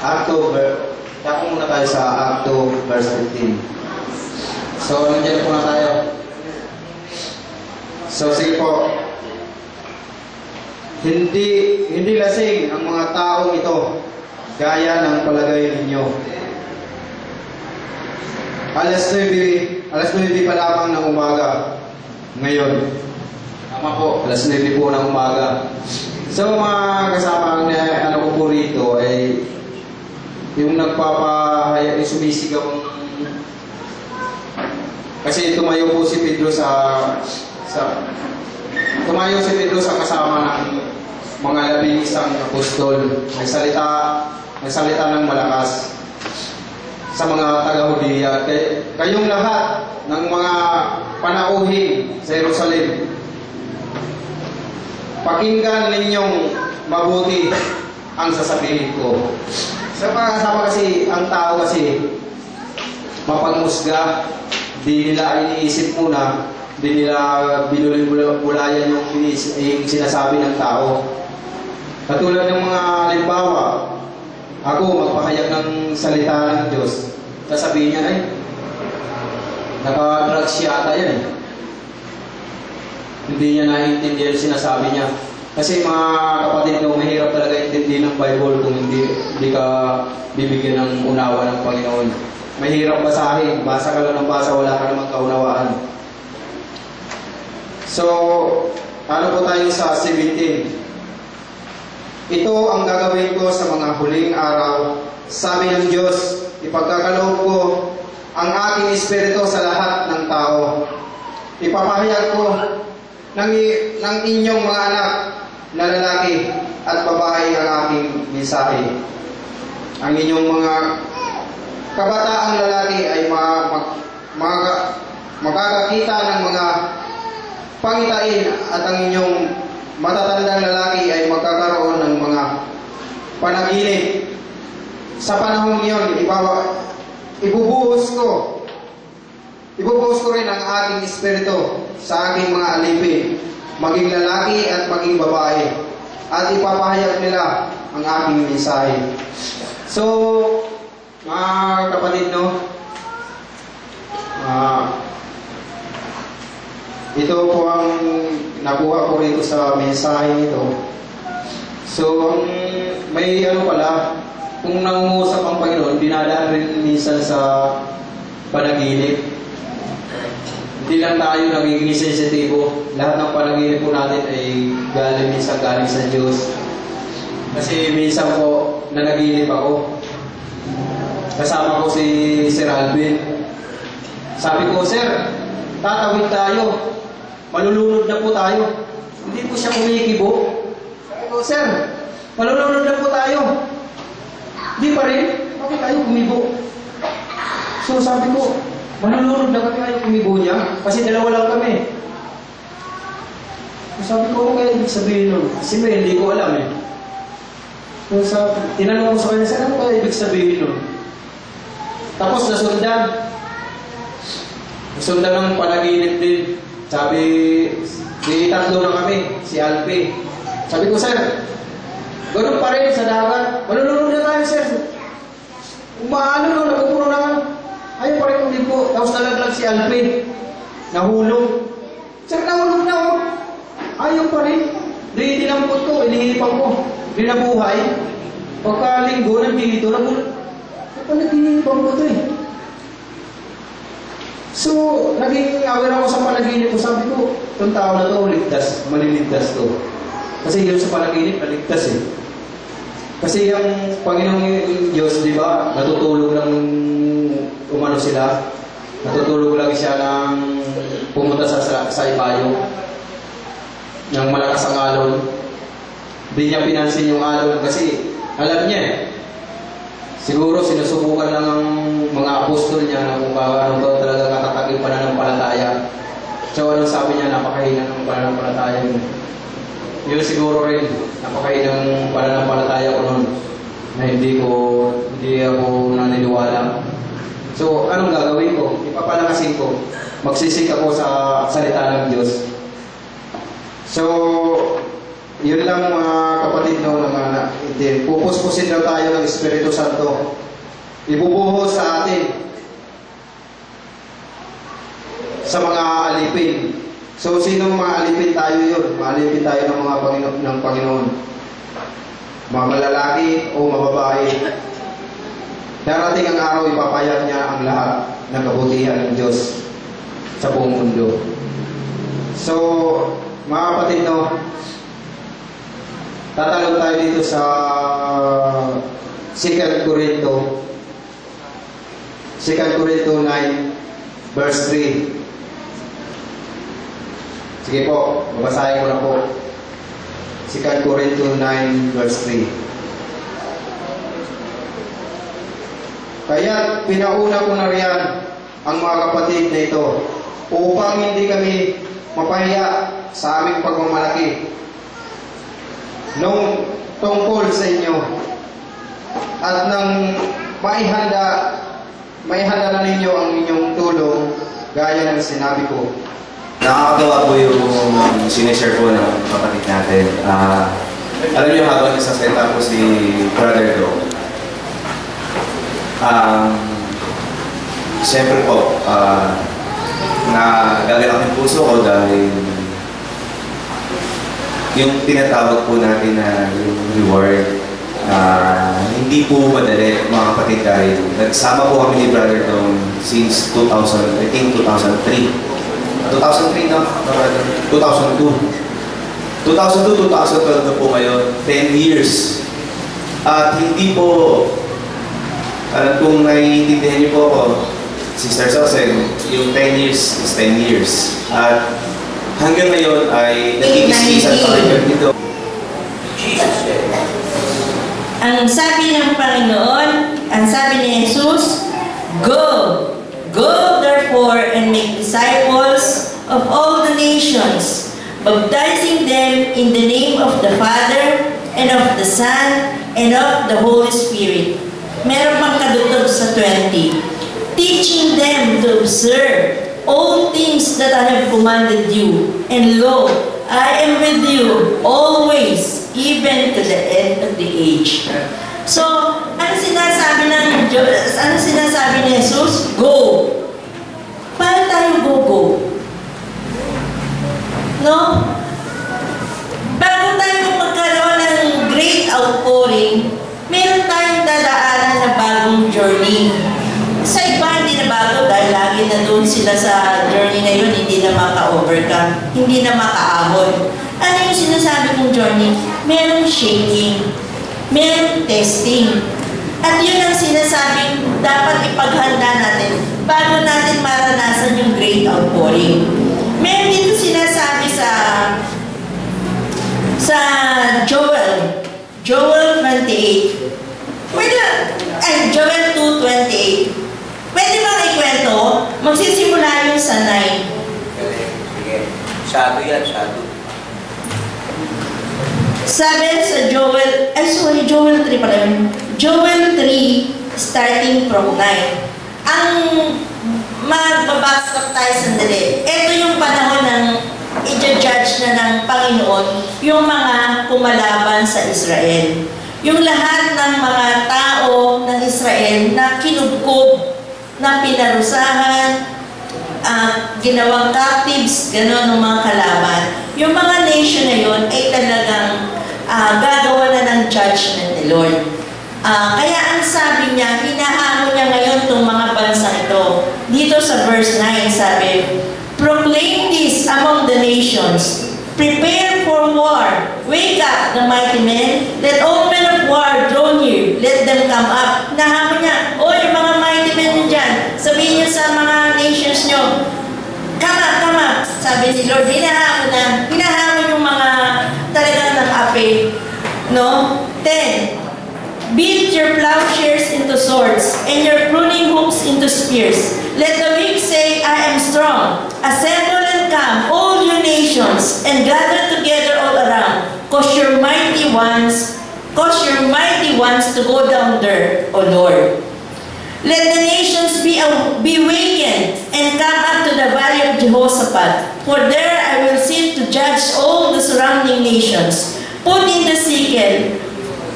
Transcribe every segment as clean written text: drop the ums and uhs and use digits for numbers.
Act 2, tapos muna tayo sa Act 2, verse 15. So, nandiyan po na tayo. So, sige po. Hindi lasing ang mga taong ito, gaya ng palagay ninyo. Alas 9 pa lamang ng umaga ngayon. Tama po, alas 9 po ng umaga. So, mga kasama na ano ko po rito ay yung nagpapahayag, yung sumisigaw. Kasi tumayo po si Pedro tumayo si Pedro sa kasama ng mga 11 apostol. Nagsalita ng malakas sa mga taga-Hudiya. Kayong lahat ng mga panauhin sa Jerusalem, pakinggan ninyong mabuti ang sasabihin ko. Sa pagkasama kasi, ang tao kasi mapagmusga, di nila iniisip muna, di nila binulay-bulayan yung sinasabi ng tao. Katulad ng mga halimbawa, ako magpahayag ng salita ng Diyos, sasabihin niya ay naka-drugs yata yan. Hindi niya naiintindihan yung sinasabi niya. Kasi mga kapatid ko, mahirap talaga intindihin ng Bible kung hindi ka bibigyan ng unawa ng Panginoon. Mahirap basahin, basa ka lang ng basa, wala ka namang kaunawaan. So, ano po tayo sa 17? Ito ang gagawin ko sa mga huling araw. Sabi ng Diyos, ipagkakaloob ko ang aking espiritu sa lahat ng tao. Ipapahayag ko ng inyong mga anak na lalaki at babae ang aking mensahe. Ang inyong mga kabataang lalaki ay makakakita ng mga pangitain at ang inyong matatandang lalaki ay magkakaroon ng mga panaginip. Sa panahon iyon, ibubuhos ko rin ang aking espiritu sa aking mga alipin, maging lalaki at maging babae, at ipapahayag nila ang aking mensahe. So, mga kapatid, no? Ito po ang nakuha ko rito sa mensahe nito. So, may ano pala, kung nangungusap ang Panginoon, dinadaan rin minsan sa panaginip. Hindi lang tayo nagiging sensitibo. Lahat ng panaginip po natin ay galing sa Diyos. Kasi minsan po, nanaginip ako. Kasama ko si Sir Alvin. Sabi ko, Sir, tatawid tayo. Malulunod na po tayo. Hindi po siya kumikibo. Sabi ko, Sir, malulunod na po tayo. Hindi pa rin. Bakit tayo kumibo? So sabi ko, malulunod na kami kayo kumibo niya. Kasi dalawa lang kami. So sabi ko, ano kaya ibig sabihin nun? Kasi hindi ko alam eh. So tinanong ko sa kanya, Sir, ano kaya ibig sabihin nun? Tapos nasundan ng panaginip din. Sabi, tatlo na kami, si Alpi. Sabi ko, Sir, ganun pa rin sa dagat. Malulunod na tayo, Sir. Umaano no, nagpupuno na. Ayaw pa rin kung din po. Tapos nalaglag si Alpi. Nahulog. Sir, nahulog na ako. Ayaw pa rin. Di dinampot ko, inihipang ko. Di nabuhay. Pagkalinggo, nandito, nahulog. Panaginipang ko ito eh. So, naging aware ako sa panaginip ko. Sabi ko, itong tao na ito, ligtas, maliligtas to. Kasi yun sa panaginip, naligtas eh. Kasi yung Panginoong Diyos, di ba, natutulog lang umano sila. Natutulog lang siya ng pumunta sa ibayo ng malakas ang alon. Hindi niya pinansin yung alon kasi alam niya eh. Siguro sinusubukan lang ang mga apostol niya na kung ano ba talaga katatagin pananampalataya. So anong sabi niya, napakahina ng pananampalataya mo. Yun siguro rin, napakahina ng pananampalataya ko noon na hindi ako naniniwala. So anong gagawin ko? Ipapalakasin ko. Magsisik ako sa salita ng Diyos. So Yun lang mga kapatid no, na hindi. Pupuspusin daw tayo ng Espiritu Santo. Ibubuhos sa atin sa mga alipin. So, sino mga alipin tayo yun? Maalipin tayo ng mga Panginoon. Mga malalaki o mababae. Darating ang araw, ipapayag niya ang lahat ng kabutihan ng Diyos sa buong mundo. So, mga kapatid, no, tatalon tayo dito sa 2 Corinto 9 verse 3. Sige po, babasahin ko na po. 2 Corinto 9 verse 3. Kaya pinauna ko na riyan ang mga kapatid na ito upang hindi kami mapahiya sa aming pagmamalaki nung tungkol sa inyo at nang maihanda na ninyo ang inyong tulong gaya ng sinabi ko. Nakakatawa po yung sinishare po ng kapatid natin. Alam niyo, habang nagsasalita po si Brother Do, siyempre po, nagagalak yung puso ko dahil yung tinatawag po natin na yung reward, hindi po madali mga kapatid dahil nagsama po kami ni Brother Dong since 2003 no? 2002 na po ngayon, 10 years. At hindi po, alam kung naiintindihan niyo po ako, Sister Sosen, yung 10 years is 10 years. At hanggang ngayon ay nagkikis-kisan pa rin dito. Ang sabi ng Panginoon, ang sabi ni Jesus, Go! Go therefore and make disciples of all the nations, baptizing them in the name of the Father, and of the Son, and of the Holy Spirit. Meron pang kadugtog sa 20. Teaching them to observe all things that I have commanded you, and lo, I am with you always, even to the end of the age. So, ano sinasabi ng Diyos? Ano sinasabi ni Jesus? Go! Paano tayo go? No? Bago tayo magkaroon ng great outpouring, meron tayong dadaanan na bagong journey. Sa iba, hindi na bago dahil lagi na doon sila sa journey na yun, hindi na maka-overcome, hindi na maka-ahon. Ano yung sinasabi kong journey? Merong shaking, merong testing. At yun ang sinasabing dapat ipaghanda natin bago natin maranasan yung great outpouring. Meron dito sinasabi sa Joel 28. Joel 2:28. Pwede ba ikwento? Magsisimula yun sa 9. Shadow yan, shadow. Sabi sa Joel 3 pala yun. Joel 3, starting from 9. Ang magbabakstop tayo sandali. Ito yung panahon ng i-judge na ng Panginoon yung mga kumalaban sa Israel. Yung lahat ng mga tao ng Israel na kinubkob, na pinarusahan, ginawang captives, gano'n ng mga kalaban. Yung mga nation na yun ay talagang gagawa na ng judgment ni Lord. Kaya ang sabi niya, hinahamon niya ngayon itong mga bansang ito. Dito sa verse 9 sabi, Proclaim this among the nations. Prepare for war. Wake up, the mighty men. Let all men of war draw near. Let them come up. Nahamon niya, yung mga mighty men nyo dyan. Sabihin niyo sa mga nations nyo, come up. Sabi ni Lord, hinahamon yung mga talagang nang-ape. No? 10. Beat your plowshares into swords, and your pruning hooks into spears. Let the weak say, I am strong. Assemble and come, all you nations, and gather together all around. Cause your mighty ones to go down there, O Lord. Let the nations be wakened and come up to the valley of Jehoshaphat. For there I will sit to judge all the surrounding nations. Put in the sickle,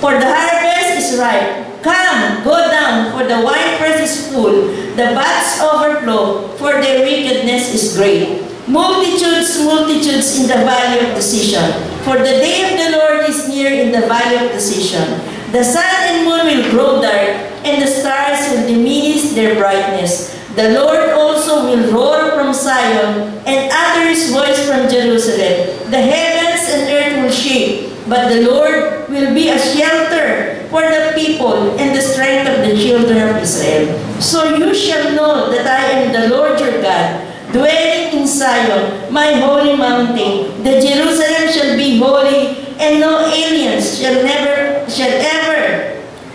for the harvest is ripe. Come, go down, for the winepress is full, the vats overflow, for their wickedness is great. Multitudes, multitudes in the valley of decision, for the day of the Lord is near in the valley of decision. The sun and moon will grow dark, and the stars will diminish their brightness. The Lord also will roar from Zion, and utter his voice from Jerusalem. The heavens and earth will shake, but the Lord will be a shelter for the people and the strength of the children of Israel. So you shall know that I am the Lord your God, dwelling in Zion, my holy mountain. The Jerusalem shall be holy, and no aliens shall ever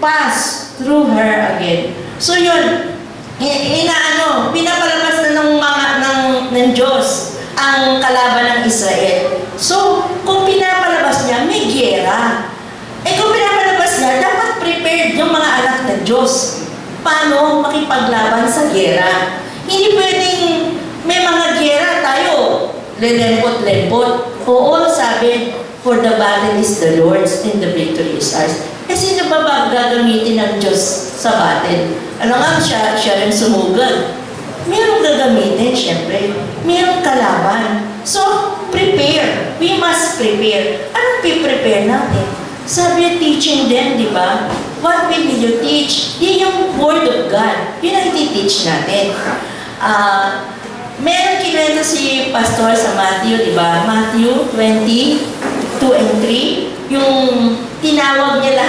pass through her again. So yun, pinapalabas na ng Diyos ang kalaban ng Israel. So, kung pinapalabas niya, may giyera. Kung pinapalabas niya, dapat prepared yung mga anak ng Diyos. Paano makipaglaban sa giyera? Hindi pwedeng may mga giyera tayo, lelempot-lempot. Oo, sabi, for the battle is the Lord's and the victory is ours. Sino ba gagamitin ng Diyos sa battle? Ano nga, siya rin sumugod. Mayroong gagamitin, syempre. Mayroong kalaban. So, prepare. We must prepare. Anong prepare natin? Sabi, teaching them, di ba? What will you teach? Yan yung Word of God. Yun ang iti-teach natin. Meron kinwento si Pastor sa Matthew, di ba? Matthew 20:2 and 3. Yung tinawag niya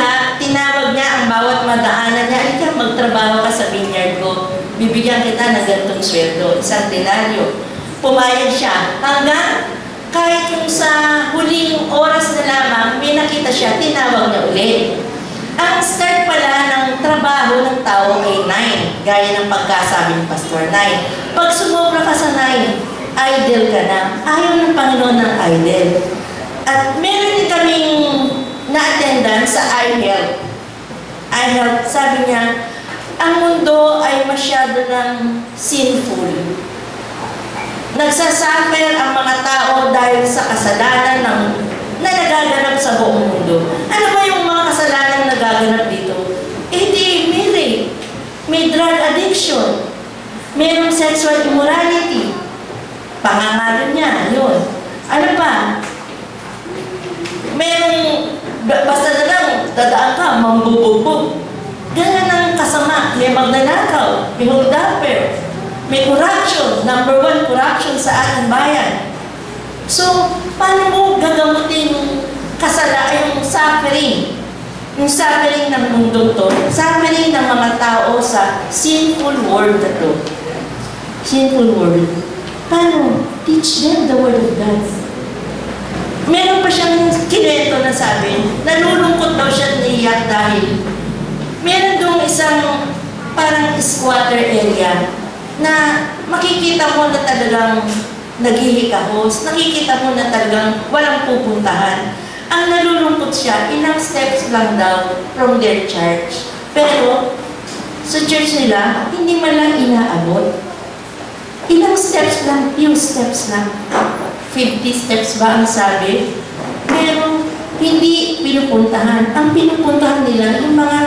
ang bawat madaanan niya. Ika, magtrabaho ka sa vineyard ko. Bibigyan kita ng ganitong sweldo, isang denaryo. Pumayag siya. Hanggang kahit yung sa huling oras na lamang, may nakita siya, tinawag niya ulit. Ang start pala ng trabaho ng tao ay 9, gaya ng pagkasabi ng Pastor, 9. Pag sumobra ka sa 9, idle ka na. Ayaw ng Panginoon ng idle. At meron din kaming na-attendance sa iHealth. iHealth, sabi niya, ang mundo ay masyado ng sinful. Nagsasuffer ang mga tao dahil sa kasalanan na nagaganap sa buong mundo. Ano ba yung mga kasalanan na nagaganap dito? May rape, may drug addiction, mayroong sexual immorality, pangangalo niya, yun. Ano pa? Mayroong, basta na lang, dadaan ka, mambubugbog. Ganyan ang kasama, may magnanakaw, may holdupper, may corruption, number 1 corruption sa ating bayan. So, paano mo gagamutin yung yung suffering? Yung suffering ng mundo to, suffering ng mga tao sa sinful world na to. Sinful world. Paano? Teach them the Word of God. Meron pa siyang kineto na sabi, nalulungkot daw siya niyak dahil meron doon isang parang squatter area na makikita mo na talagang naghihikahos, nakikita mo na talagang walang pupuntahan. Ang nalulungkot siya, ilang steps lang daw from their church. Pero sa church nila, hindi man lang inaabot. Ilang steps lang, few steps lang. 50 steps ba ang sabi? Pero hindi pinupuntahan. Ang pinupuntahan nila, yung mga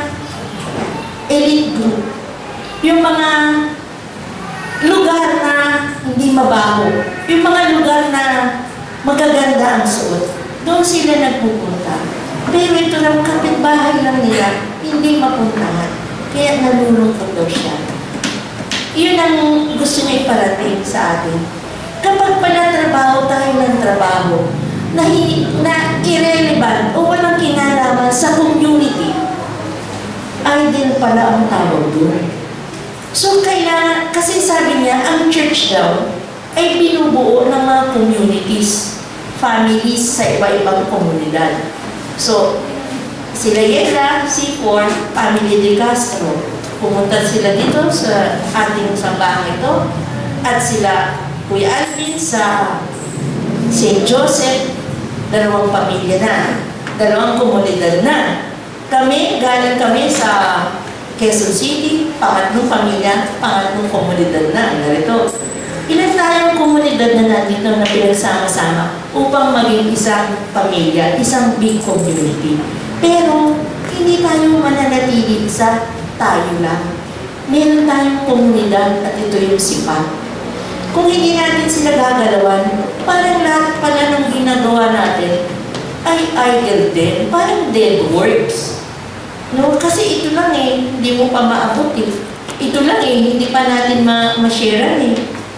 elite group. Yung mga lugar na hindi mabaho. Yung mga lugar na magaganda ang suot. Doon sila nagpupunta. Pero ito lang, kapitbahay lang nila, hindi mapuntahan. Kaya nalulungkot daw siya. Iyon ang gusto niya iparating sa atin. Kapag pala trabaho tayo ng trabaho, na irrelevant o walang kinalaman sa community, idle pala ang tawag doon. So kaya, kasi sabi niya, ang church daw ay binubuo ng mga communities, families sa iba-ibang komunidad. So, sila Yela, C4, Family de Castro. Pumunta sila dito sa ating sambahan ito. At sila, Kuya Alvin sa St. Joseph, 2 pamilya na, 2 komunidad na. Galing kami sa Quezon City, 3 pamilya, 3 komunidad na. Narito. Ilan tayong komunidad na nandito na pinagsama-sama upang maging isang pamilya, isang big community. Pero, hindi tayo mananatili sa tayo lang. Meron tayong komunidad at ito yung sipat. Kung hindi natin sila gagalawan, parang lahat pala ng ginagawa natin ay idle din, parang dead works. No? Kasi ito lang hindi mo pa maabot Ito lang hindi pa natin ma-sharean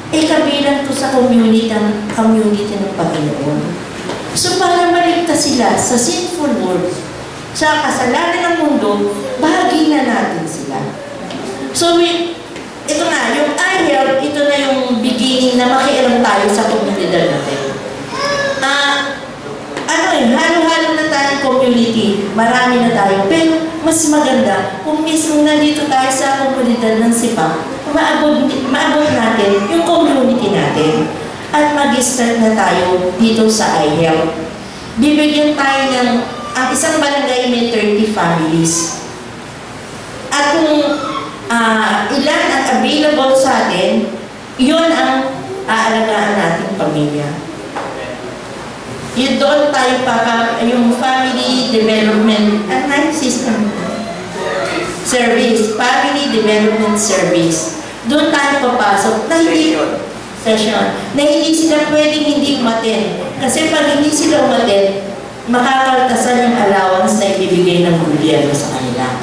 kabilang to sa community ng Panginoon. So para maligtas sila sa sinful world, sa kasalanan ng mundo, bahagi na natin sila. So ito na, yung I-Help, ito na yung beginning na makialam tayo sa komunidad natin. Halo-halo na tayong community, marami na tayo, pero mas maganda kung mismo nandito tayo sa komunidad ng Sipa, maabot natin yung community natin at mag-start na tayo dito sa I-Help. Bibigyan tayo ng isang barangay may 30 families. At kung ilan ang available sa atin, yun ang aalagaan nating pamilya. Yun doon tayo yung family development system service, family development service. Doon tayo papasok na hindi sila pwedeng hindi umaten. Kasi pag hindi sila umaten, makakaltasan yung allowance na ibibigay ng gobyerno sa kanila.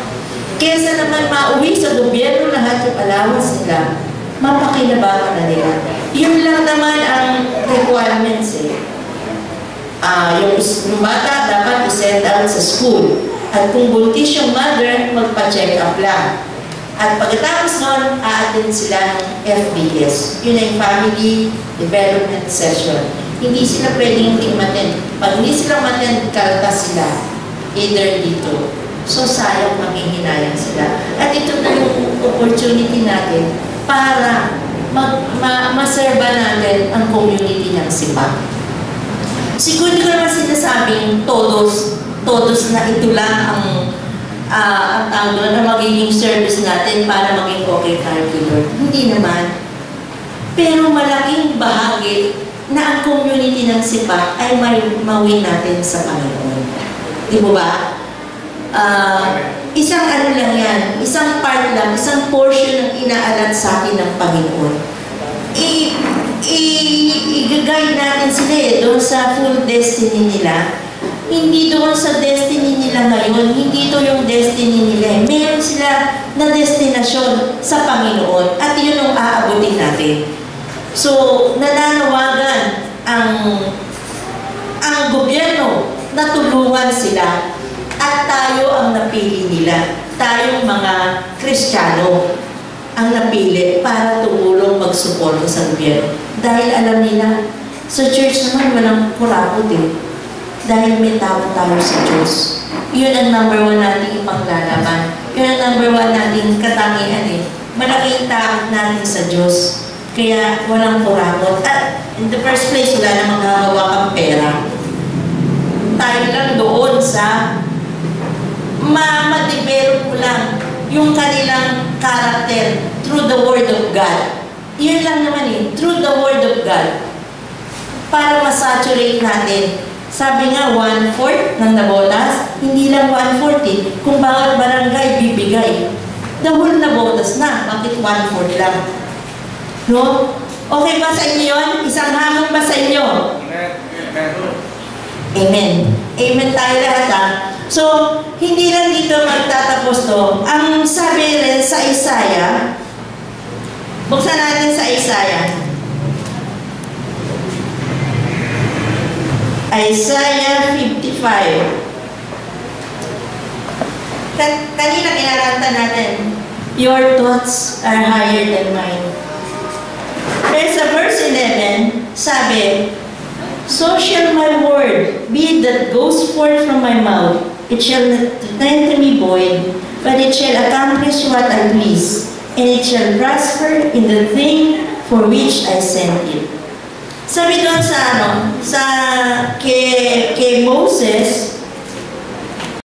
Kesa naman mauwi sa gobyerno lahat yung allowance nila, mapakinabangan na nila. Yun lang naman ang requirements yung bata dapat i-send out sa school. At kung buntis yung mother, magpa-check up lang. At pagkatapos nun, a-attend sila ng FBS. Yun ay Family Development Session. Hindi sila pwedeng hindi umattend. Pag hindi sila umattend, kaltas sila. Either dito. So, sayang maghihinayang sila. At ito na yung opportunity natin para maserba natin ang community ng Sipa. Siguro ko naman sinasabing todos na ito lang ang tawag na magiging service natin para maging okay tayo to Lord. Hindi naman. Pero malaking bahagi na ang community ng Sipa ay mawin natin sa Panginoon. Di ba ba? Isang ano lang yan, isang part lang, isang portion ng inaalat sa atin ng Panginoon. I-guide natin sila doon sa full destiny nila. Hindi doon sa destiny nila ngayon, hindi ito yung destiny nila. Meron sila na destinasyon sa Panginoon at yun ang aabutin natin. So, nananawagan ang gobyerno na tulungan sila at tayo ang napili nila. Tayong mga Kristiyano ang napili para tumulong magsuporta sa gobyerno. Dahil alam nila, sa church naman walang kurapot Dahil may tao tayo sa Diyos. Yun ang number 1 nating ipaglalaban. Yun ang number 1 nating katangian Malaking takot natin sa Diyos. Kaya walang kurapot. At in the first place, wala namang gagawa kang pera. Tayo lang doon sa ma-develop mo lang yung kanilang character through the Word of God. Yun lang naman through the Word of God. Para ma-saturate natin. Sabi nga, 1/4 ng nabotas, hindi lang 1/4 kung bawat barangay bibigay. The whole nabotas na, bakit 1/4 lang? No? Okay ba sa inyo yun? Isang hamon ba sa inyo? Amen. Amen tayo lahat So, hindi lang dito magtatapos to. Ang sabi rin sa Isaiah, buksan natin sa Isaiah. Isaiah 55. Kanina kinakanta natin, your thoughts are higher than mine. There's a verse 11, sabi, so shall my word be that goes forth from my mouth. It shall not return to me void, but it shall accomplish what I please, and it shall prosper in the thing for which I sent it. Sabi doon sa kay Moses,